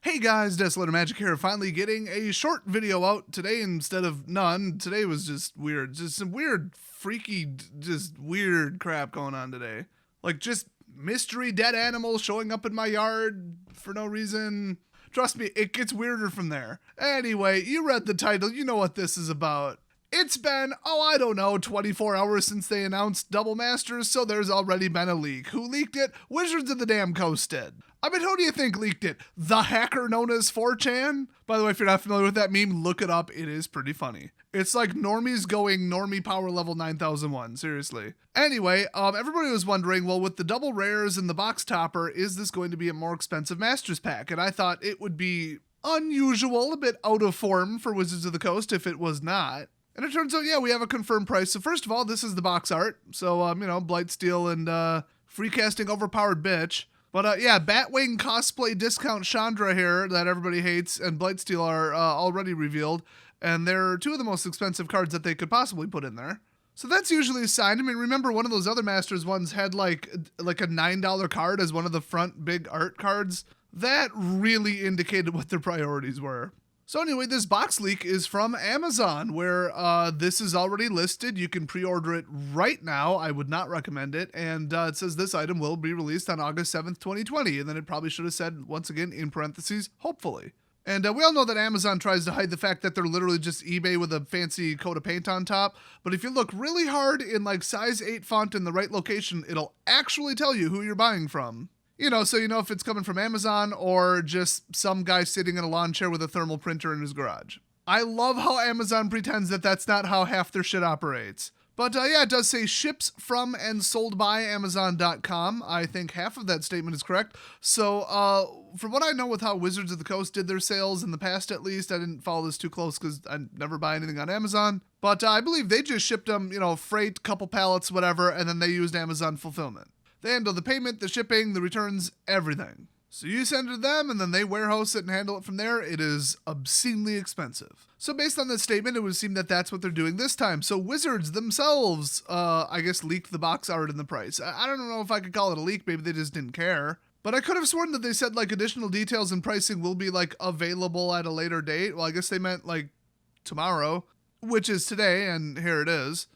Hey guys, Desolator Magic here, finally getting a short video out today instead of none. Today was just weird. Just some weird, freaky, just weird crap going on today. Like just mystery dead animals showing up in my yard for no reason. Trust me, it gets weirder from there. Anyway, you read the title, you know what this is about. It's been, 24 hours since they announced Double Masters, so there's already been a leak. Who leaked it? Wizards of the Damn Coast did. I mean, who do you think leaked it? The hacker known as 4chan? By the way, if you're not familiar with that meme, look it up. It is pretty funny. It's like normies going normie power level 9001, seriously. Anyway, everybody was wondering, well, with the double rares and the box topper, is this going to be a more expensive Masters pack? And I thought it would be unusual, a bit out of form for Wizards of the Coast if it was not. And it turns out, yeah, we have a confirmed price. So first of all, this is the box art. So, Blightsteel and free casting overpowered bitch. But yeah, Batwing cosplay discount Chandra here that everybody hates and Blightsteel are already revealed. And they're two of the most expensive cards that they could possibly put in there. So that's usually a sign. I mean, remember one of those other Masters ones had like a $9 card as one of the front big art cards? That really indicated what their priorities were. So anyway, this box leak is from Amazon, where this is already listed. You can pre-order it right now. I would not recommend it. And it says this item will be released on August 7th, 2020. And then it probably should have said, once again, in parentheses, hopefully. And we all know that Amazon tries to hide the fact that they're literally just eBay with a fancy coat of paint on top. But if you look really hard in like size 8 font in the right location, it'll actually tell you who you're buying from. You know, so you know if it's coming from Amazon or just some guy sitting in a lawn chair with a thermal printer in his garage. I love how Amazon pretends that that's not how half their shit operates. But yeah, it does say ships from and sold by Amazon.com. I think half of that statement is correct. So from what I know with how Wizards of the Coast did their sales in the past, at least, I didn't follow this too close because I never buy anything on Amazon. But I believe they just shipped them, freight, couple pallets, whatever, and then they used Amazon fulfillment. They handle the payment, the shipping, the returns, everything. So you send it to them and then they warehouse it and handle it from there. It is obscenely expensive. So based on this statement, it would seem that that's what they're doing this time. So Wizards themselves, I guess, leaked the box art and the price. I don't know if I could call it a leak. Maybe they just didn't care. But I could have sworn that they said like additional details and pricing will be like available at a later date. Well, I guess they meant like tomorrow, which is today, and here it is.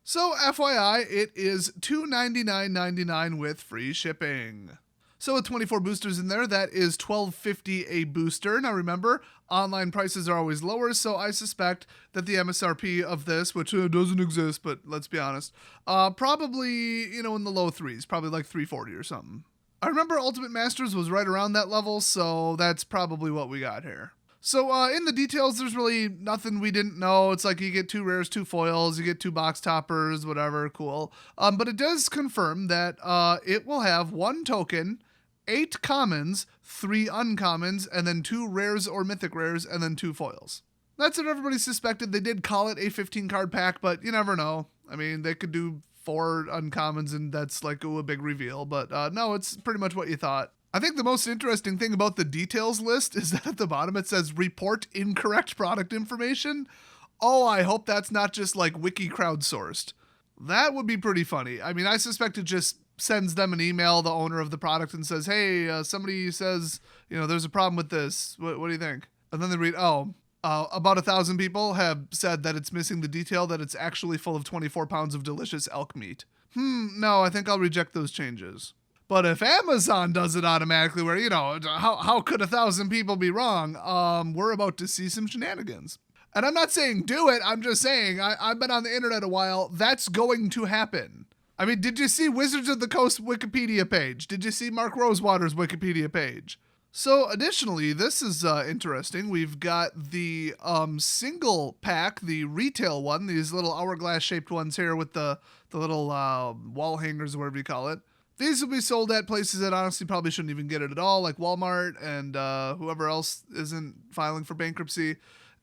So FYI, it is $299.99 with free shipping. So with 24 boosters in there, that is $12.50 a booster. Now remember, online prices are always lower, so I suspect that the MSRP of this, which doesn't exist, but let's be honest, probably, in the low threes, probably like $3.40 or something. I remember Ultimate Masters was right around that level, so that's probably what we got here. So in the details, there's really nothing we didn't know. It's like you get 2 rares, 2 foils, you get 2 box toppers, whatever, cool. But it does confirm that it will have 1 token, 8 commons, 3 uncommons, and then 2 rares or mythic rares, and then 2 foils. That's what everybody suspected. They did call it a 15-card pack, but you never know. I mean, they could do 4 uncommons, and that's like a big reveal. But no, it's pretty much what you thought. I think the most interesting thing about the details list is that at the bottom it says report incorrect product information. Oh, I hope that's not just like wiki crowdsourced. That would be pretty funny. I mean, I suspect it just sends them an email, the owner of the product, and says, hey, somebody says, there's a problem with this. What do you think? And then they read, about 1,000 people have said that it's missing the detail that it's actually full of 24 pounds of delicious elk meat. No, I think I'll reject those changes. But if Amazon does it automatically where, how could 1,000 people be wrong? We're about to see some shenanigans. And I'm not saying do it. I'm just saying I've been on the internet a while. That's going to happen. I mean, did you see Wizards of the Coast Wikipedia page? Did you see Mark Rosewater's Wikipedia page? So additionally, this is interesting. We've got the single pack, the retail one, these little hourglass shaped ones here with the little wall hangers, or whatever you call it. These will be sold at places that honestly probably shouldn't even get it at all, like Walmart and whoever else isn't filing for bankruptcy.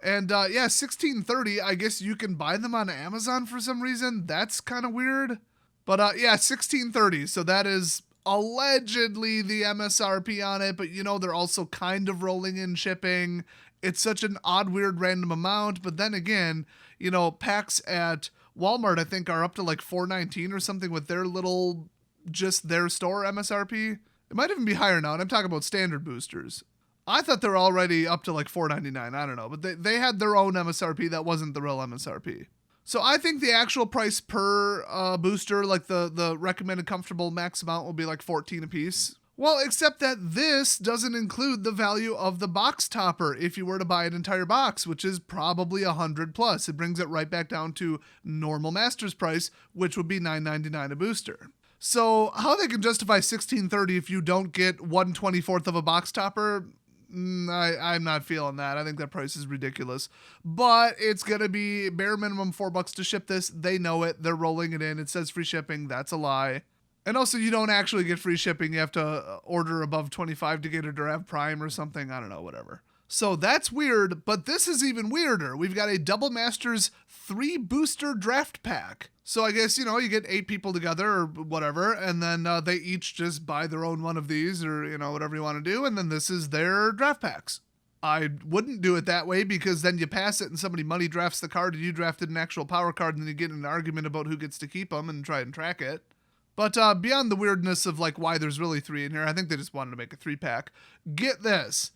And yeah, $16.30, I guess you can buy them on Amazon for some reason. That's kind of weird. But yeah, $16.30. So that is allegedly the MSRP on it, but they're also kind of rolling in shipping. It's such an odd, weird, random amount. But then again, packs at Walmart, I think, are up to like $4.19 or something with their just their store MSRP. It might even be higher now, and I'm talking about standard boosters. I thought they were already up to like $4.99. I don't know, but they had their own MSRP that wasn't the real MSRP. So I think the actual price per booster, like the recommended comfortable max amount, will be like $14 a piece. Well, except that this doesn't include the value of the box topper if you were to buy an entire box, which is probably $100 plus. It brings it right back down to normal master's price, which would be $9.99 a booster. So how they can justify $16.30 if you don't get 1/24th of a box topper, I'm not feeling that. I think that price is ridiculous. But it's going to be bare minimum $4 to ship this. They know it. They're rolling it in. It says free shipping. That's a lie. And also, you don't actually get free shipping. You have to order above 25 to get it or have Prime or something. I don't know, whatever. So that's weird, but this is even weirder. We've got a Double Masters 3 booster draft pack. So I guess, you get 8 people together or whatever, and then they each just buy their own one of these or, whatever you want to do, and then this is their draft packs. I wouldn't do it that way because then you pass it and somebody money drafts the card and you drafted an actual power card and then you get in an argument about who gets to keep them and try and track it. But beyond the weirdness of like why there's really 3 in here, I think they just wanted to make a 3-pack. Get this,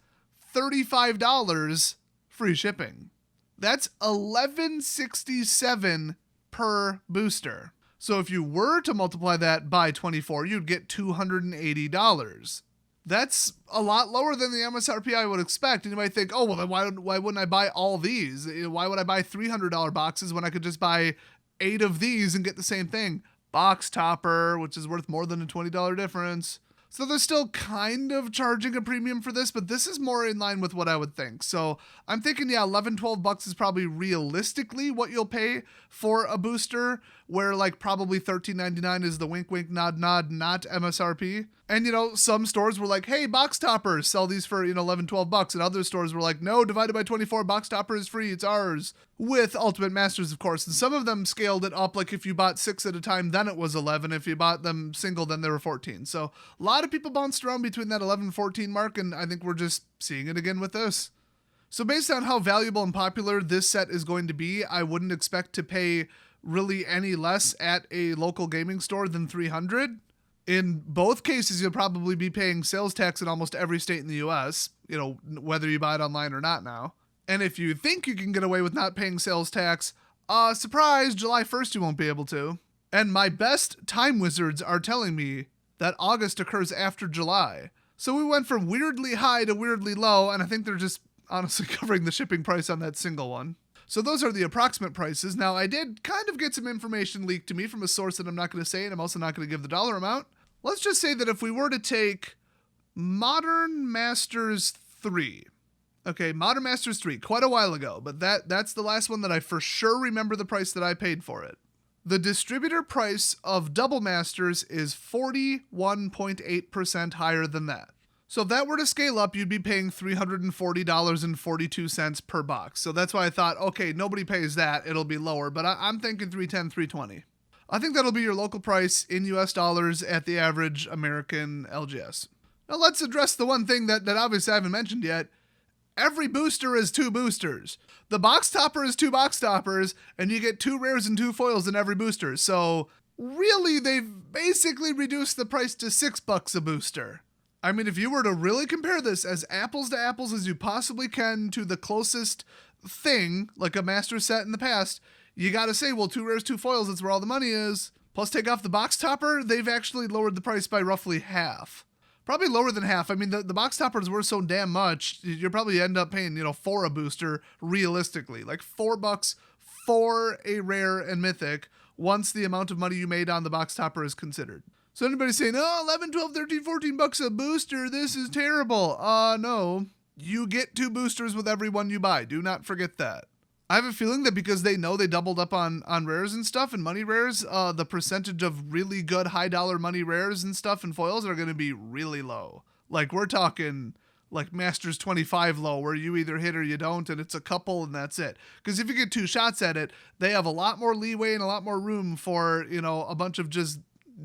$35 free shipping. That's $11.67 per booster. So if you were to multiply that by 24, you'd get $280. That's a lot lower than the MSRP I would expect. And you might think, oh, well, then why wouldn't I buy all these? Why would I buy $300 boxes when I could just buy 8 of these and get the same thing? Box topper, which is worth more than a $20 difference. So they're still kind of charging a premium for this, but this is more in line with what I would think. So I'm thinking, yeah, $11-12 is probably realistically what you'll pay for a booster, where like probably $13.99 is the wink, wink, nod, nod, not MSRP. And, some stores were like, hey, box toppers, sell these for, $11-12. And other stores were like, no, divided by 24, box topper is free, it's ours. With Ultimate Masters, of course. And some of them scaled it up, like if you bought 6 at a time, then it was 11. If you bought them single, then they were 14. So a lot of people bounced around between that 11-14 mark, and I think we're just seeing it again with this. So based on how valuable and popular this set is going to be, I wouldn't expect to pay really any less at a local gaming store than $300. In both cases, you'll probably be paying sales tax in almost every state in the US, whether you buy it online or not now. And if you think you can get away with not paying sales tax, surprise, July 1st you won't be able to. And my best time wizards are telling me that August occurs after July. So we went from weirdly high to weirdly low, and I think they're just honestly covering the shipping price on that single one. So those are the approximate prices. Now, I did kind of get some information leaked to me from a source that I'm not going to say, and I'm also not going to give the dollar amount. Let's just say that if we were to take Modern Masters 3, okay, Modern Masters 3, quite a while ago, but that's the last one that I for sure remember the price that I paid for it. The distributor price of Double Masters is 41.8% higher than that. So if that were to scale up, you'd be paying $340.42 per box. So that's why I thought, okay, nobody pays that, it'll be lower, but I'm thinking $310, $320. I think that'll be your local price in US dollars at the average American LGS. Now let's address the one thing that obviously I haven't mentioned yet. Every booster is 2 boosters. The box topper is 2 box toppers, and you get 2 rares and 2 foils in every booster. So really, they've basically reduced the price to $6 a booster. I mean, if you were to really compare this as apples to apples as you possibly can to the closest thing, like a master set in the past, you gotta say, well, 2 rares, 2 foils, that's where all the money is. Plus take off the box topper, they've actually lowered the price by roughly half. Probably lower than half. I mean, the box toppers were so damn much, you'll probably end up paying, for a booster, realistically. Like $4 for a rare and mythic, once the amount of money you made on the box topper is considered. So anybody's saying, oh, 11, 12, 13, 14 bucks a booster, this is terrible. No, you get 2 boosters with every one you buy. Do not forget that. I have a feeling that because they know they doubled up on rares and stuff and money rares, the percentage of really good high dollar money rares and stuff and foils are going to be really low. Like we're talking like Masters 25 low where you either hit or you don't and it's a couple and that's it. Because if you get 2 shots at it, they have a lot more leeway and a lot more room for, a bunch of just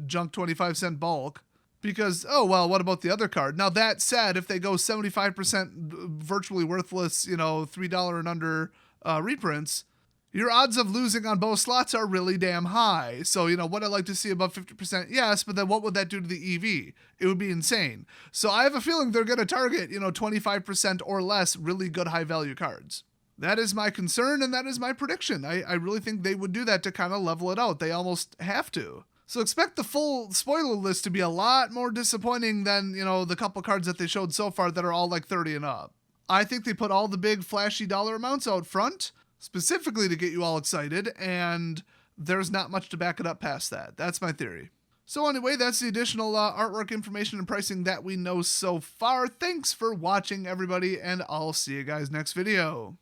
junk 25-cent bulk. Because, oh, well, what about the other card? Now, that said, if they go 75% virtually worthless, $3 and under reprints, your odds of losing on both slots are really damn high. So, would I like to see above 50%? Yes, but then what would that do to the EV? It would be insane. So I have a feeling they're going to target, 25% or less really good high value cards. That is my concern, and that is my prediction. I really think they would do that to kind of level it out. They almost have to. So expect the full spoiler list to be a lot more disappointing than, the couple cards that they showed so far that are all like 30 and up. I think they put all the big flashy dollar amounts out front, specifically to get you all excited, and there's not much to back it up past that. That's my theory. So anyway, that's the additional artwork information and pricing that we know so far. Thanks for watching, everybody, and I'll see you guys next video.